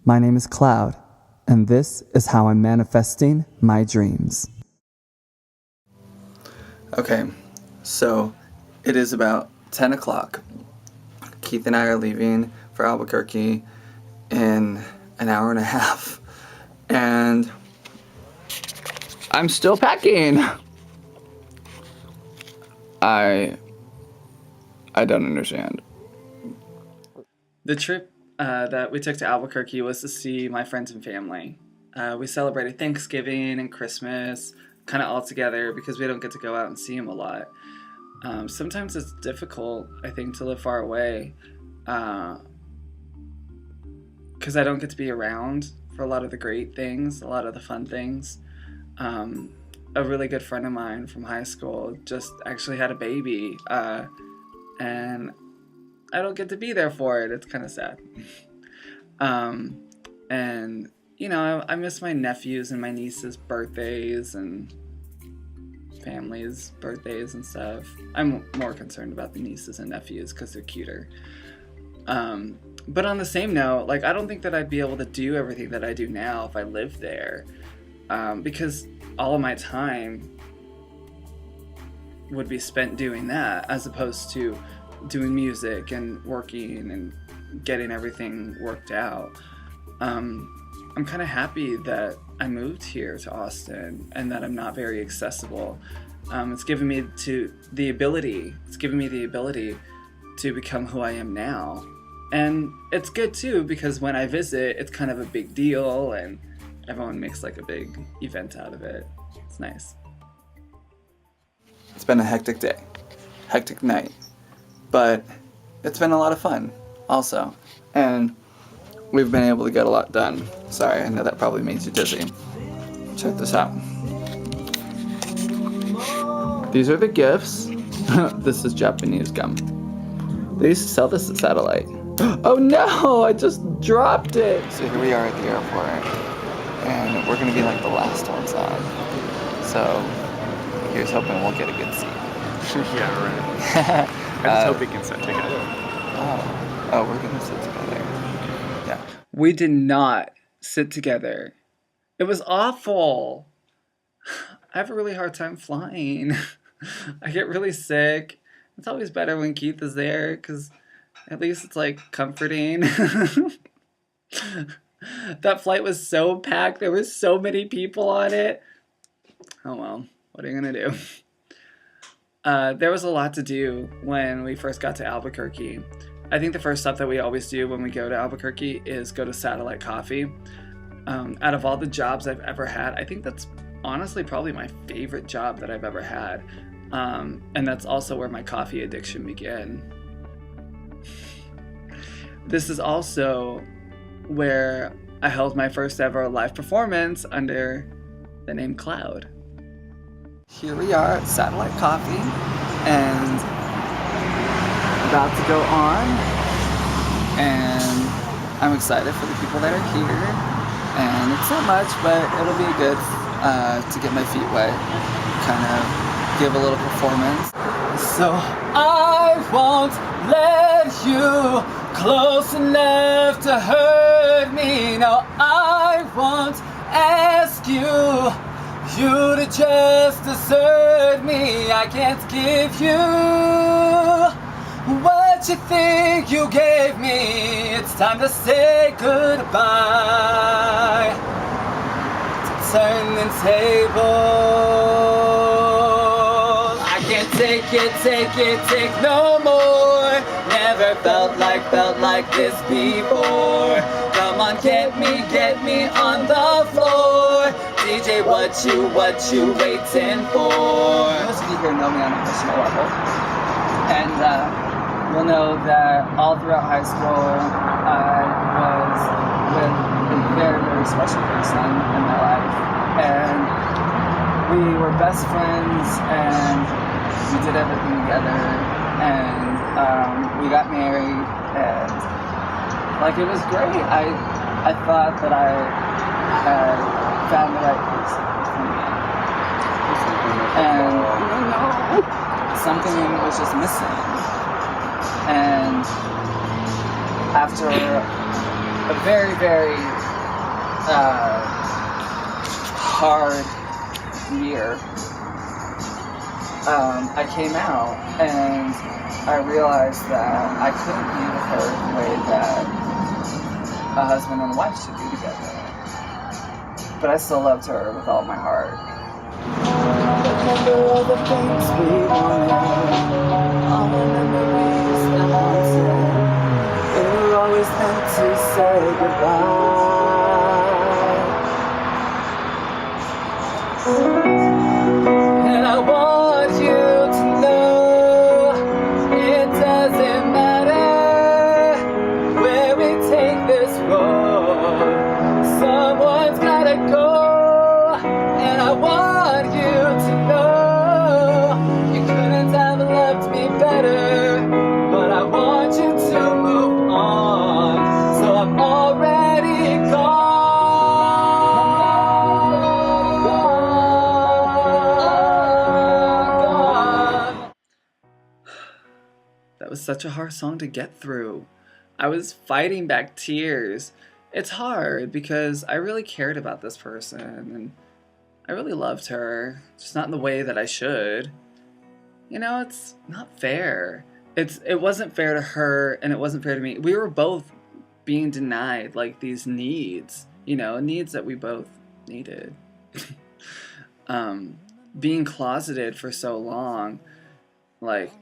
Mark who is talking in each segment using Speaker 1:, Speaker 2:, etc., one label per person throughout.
Speaker 1: My name is KLoud, and this is how I'm manifesting my dreams. Okay, so it is about 10 o'clock. Keith and I are leaving for Albuquerque in an hour and a half, and I'm still packing. I don't understand. The trip that we took to Albuquerque was to see my friends and family. We celebrated Thanksgiving and Christmas kind of all together because we don't get to go out and see them a lot. Sometimes it's difficult, I think, to live far away because I don't get to be around for a lot of the great things, a lot of the fun things. A really good friend of mine from high school just actually had a baby, and I don't get to be there for it. It's kind of sad. And, you know, I miss my nephews and my nieces' birthdays and families' birthdays and stuff. I'm more concerned about the nieces and nephews because they're cuter. But on the same note, like, I don't think that I'd be able to do everything that I do now if I lived there, because all of my time would be spent doing that as opposed to doing music and working and getting everything worked out. I'm kind of happy that I moved here to Austin and that I'm not very accessible. It's given me the ability to become who I am now. And it's good too, because when I visit, it's kind of a big deal and everyone makes like a big event out of it. It's nice. It's been a hectic day, hectic night, but it's been a lot of fun also. And we've been able to get a lot done. Sorry, I know that probably makes you dizzy. Check this out. These are the gifts. This is Japanese gum. They used to sell this at Satellite. Oh no, I just dropped it. So here we are at the airport, and we're gonna be like the last ones on. So here's hoping we'll get a good seat.
Speaker 2: Yeah, right. I just hope we can sit together.
Speaker 1: Oh, we're gonna sit together. Yeah. We did not sit together. It was awful. I have a really hard time flying. I get really sick. It's always better when Keith is there, because at least it's like comforting. That flight was so packed. There were so many people on it. Oh well, what are you gonna do? There was a lot to do when we first got to Albuquerque. I think the first stop that we always do when we go to Albuquerque is go to Satellite Coffee. Out of all the jobs I've ever had, I think that's honestly probably my favorite job that I've ever had. And that's also where my coffee addiction began. This is also where I held my first ever live performance under the name KLoud. Here we are at Satellite Coffee, and about to go on, and I'm excited for the people that are here, and it's not much, but it'll be good to get my feet wet, kind of give a little performance. So I won't let you close enough to hurt me. No, I won't ask you to just desert me. I can't give you what you think you gave me. It's time to say goodbye, to turning tables. I can't take no more. Never felt like this before. Come on, get me on the floor. DJ, what you waiting for? Most of you here know me on a personal level, and you'll know that all throughout high school I was with a very, very special person in my life, and we were best friends, and we did everything together, and we got married, and like it was great. I thought that I had found the right person for me, and something was just missing. And after a very, very hard year, I came out and I realized that I couldn't be with her the way that a husband and a wife should be together. But I still loved her with all my heart. Remember all the things we wanted, all the memories that haunted. We were always meant to say goodbye. And I want you to know it doesn't matter where we take this road. Someone's gotta go. And I want you to know you couldn't have loved me better. But I want you to move on. So I'm already gone. That was such a hard song to get through. I was fighting back tears. It's hard because I really cared about this person and I really loved her, just not in the way that I should. You know, it's not fair. It wasn't fair to her and it wasn't fair to me. We were both being denied like these needs, needs that we both needed. Being closeted for so long, like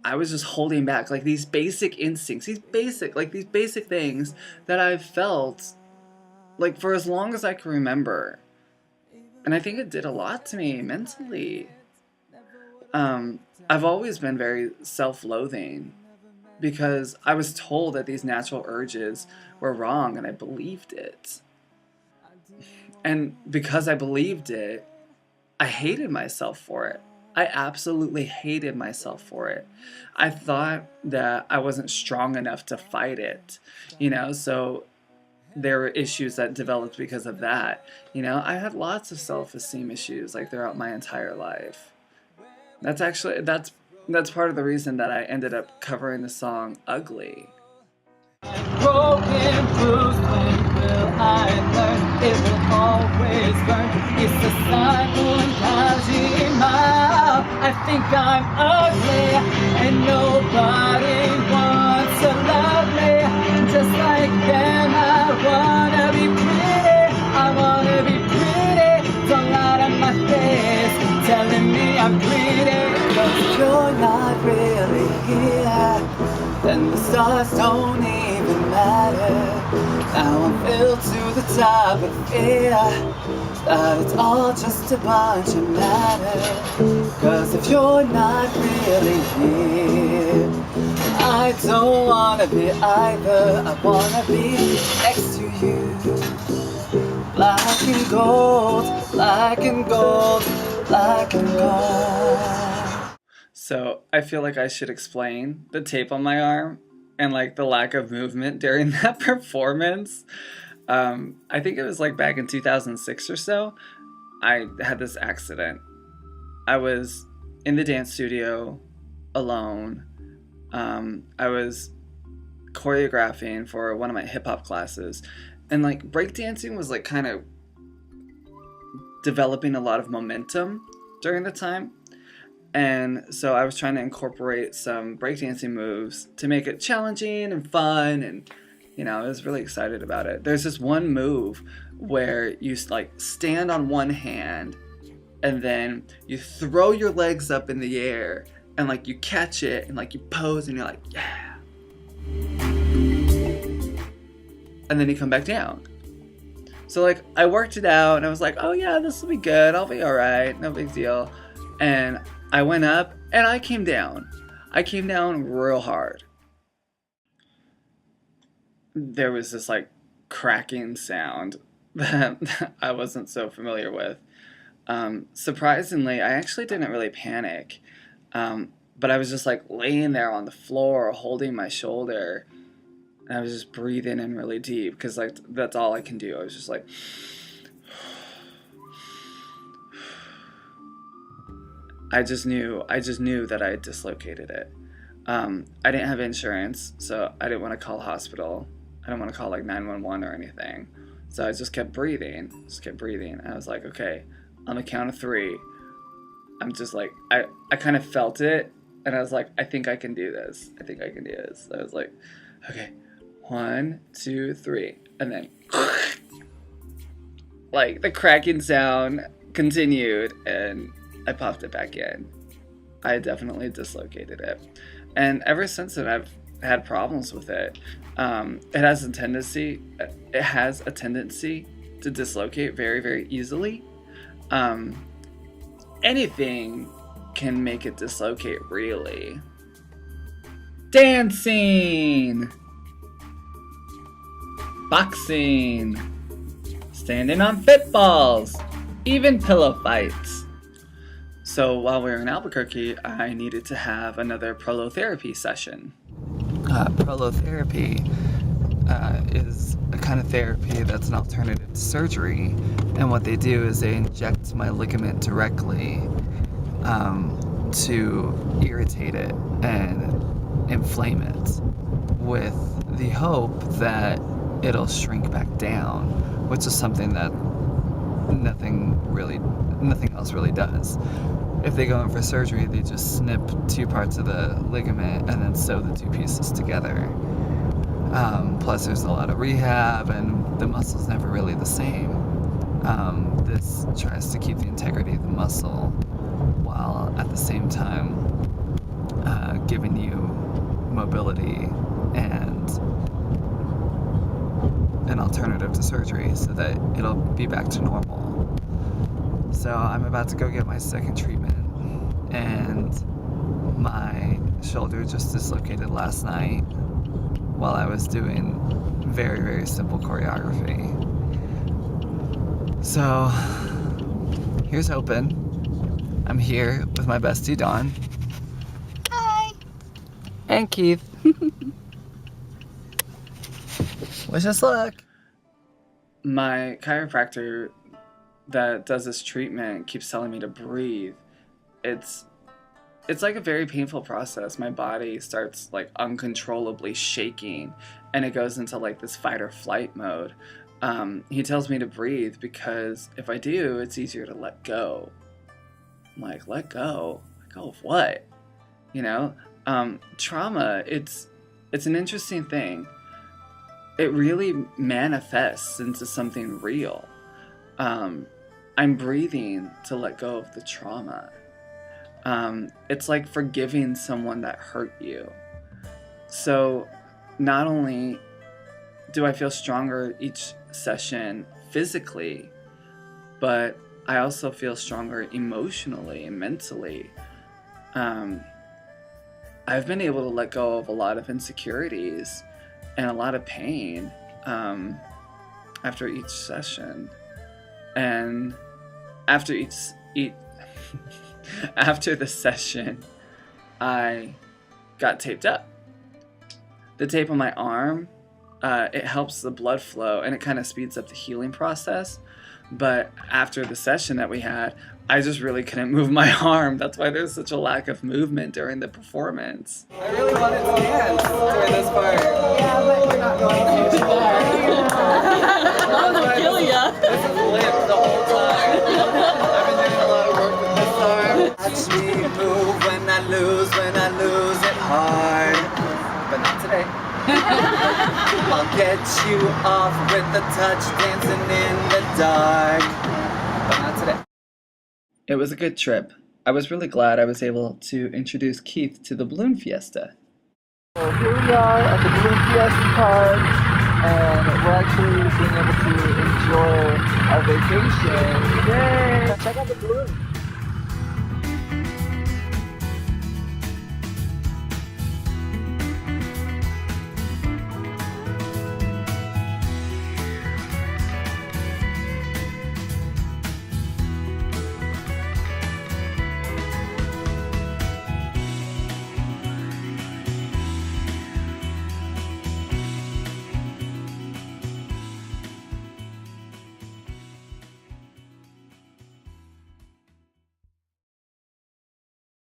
Speaker 1: I was just holding back like these basic instincts, these basic things that I've felt like for as long as I can remember. And I think it did a lot to me mentally. I've always been very self-loathing because I was told that these natural urges were wrong and I believed it. And because I believed it, I hated myself for it. I absolutely hated myself for it. I thought that I wasn't strong enough to fight it, so there were issues that developed because of that. I had lots of self-esteem issues like throughout my entire life. That's part of the reason that I ended up covering the song Ugly. Broken, bruised, when will I learn? It will always burn. It's the cycle and I think I'm ugly and nobody wants to love me. Just like them, I wanna be pretty. I wanna be pretty. Don't lie to my face, telling me I'm pretty. 'Cause you're not really here, then the stars don't even matter. Now I'm filled to the top with fear that it's all just a bunch of matter. 'Cause if you're not really here, I don't wanna be either. I wanna be next to you. Black and gold, black and gold, black and gold. So I feel like I should explain the tape on my arm and like the lack of movement during that performance. I think it was like back in 2006 or so. I had this accident. I was in the dance studio alone. I was choreographing for one of my hip hop classes, and like breakdancing was like kind of developing a lot of momentum during the time. And so I was trying to incorporate some breakdancing moves to make it challenging and fun, and I was really excited about it. There's this one move where you like stand on one hand and then you throw your legs up in the air and like you catch it and like you pose and you're like, yeah. And then you come back down. So like I worked it out and I was like, oh yeah, this will be good. I'll be all right. No big deal. And I went up and I came down. I came down real hard. There was this like cracking sound that I wasn't so familiar with. Surprisingly, I actually didn't really panic. But I was just like laying there on the floor holding my shoulder. And I was just breathing in really deep because like that's all I can do. I was just like I just knew that I had dislocated it. I didn't have insurance, so I didn't want to call a hospital. I don't want to call like 911 or anything. So I just kept breathing. I was like, okay, on the count of 3, I'm just like, I kind of felt it. And I was like, I think I can do this. So I was like, okay, 1, 2, 3. And then, like, the cracking sound continued, and I popped it back in. I definitely dislocated it. And ever since then, I've had problems with it. It has a tendency to dislocate very, very easily. Anything can make it dislocate, really. Dancing, boxing, standing on footballs, even pillow fights. So while we were in Albuquerque, I needed to have another prolotherapy session. Prolotherapy is a kind of therapy that's an alternative to surgery, and what they do is they inject my ligament directly to irritate it and inflame it, with the hope that it'll shrink back down, which is something that nothing else really does. If they go in for surgery, they just snip 2 parts of the ligament and then sew the 2 pieces together. Plus there's a lot of rehab, and the muscle's never really the same. This tries to keep the integrity of the muscle while at the same time giving you mobility and an alternative to surgery so that it'll be back to normal. So I'm about to go get my second treatment, and my shoulder just dislocated last night while I was doing very, very simple choreography. So here's hoping. I'm here with my bestie Dawn.
Speaker 3: Hi.
Speaker 1: And Keith. Wish us luck. My chiropractor that does this treatment keeps telling me to breathe. It's like a very painful process. My body starts like uncontrollably shaking, and it goes into like this fight or flight mode. He tells me to breathe because if I do, it's easier to let go. I'm like, let go? Let go of what? You know? Trauma, it's an interesting thing. It really manifests into something real. I'm breathing to let go of the trauma. It's like forgiving someone that hurt you. So not only do I feel stronger each session physically, but I also feel stronger emotionally and mentally. I've been able to let go of a lot of insecurities and a lot of pain after each session. And after after the session, I got taped up. The tape on my arm, it helps the blood flow, and it kind of speeds up the healing process. But after the session that we had, I just really couldn't move my arm. That's why there's such a lack of movement during the performance. I really wanted to dance during this part.
Speaker 3: Yeah, but you're not going to.
Speaker 4: I'm gonna kill ya.
Speaker 1: This is lit the whole time. I've been doing a lot of work with this arm. Watch me move when I lose it hard. But not today. I'll get you off with the touch, dancing in the dark. But not today. It was a good trip. I was really glad I was able to introduce Keith to the Balloon Fiesta.
Speaker 5: So here we are at the Balloon Fiesta Park, and we're actually being able to enjoy our vacation. Yay! Check out the balloon.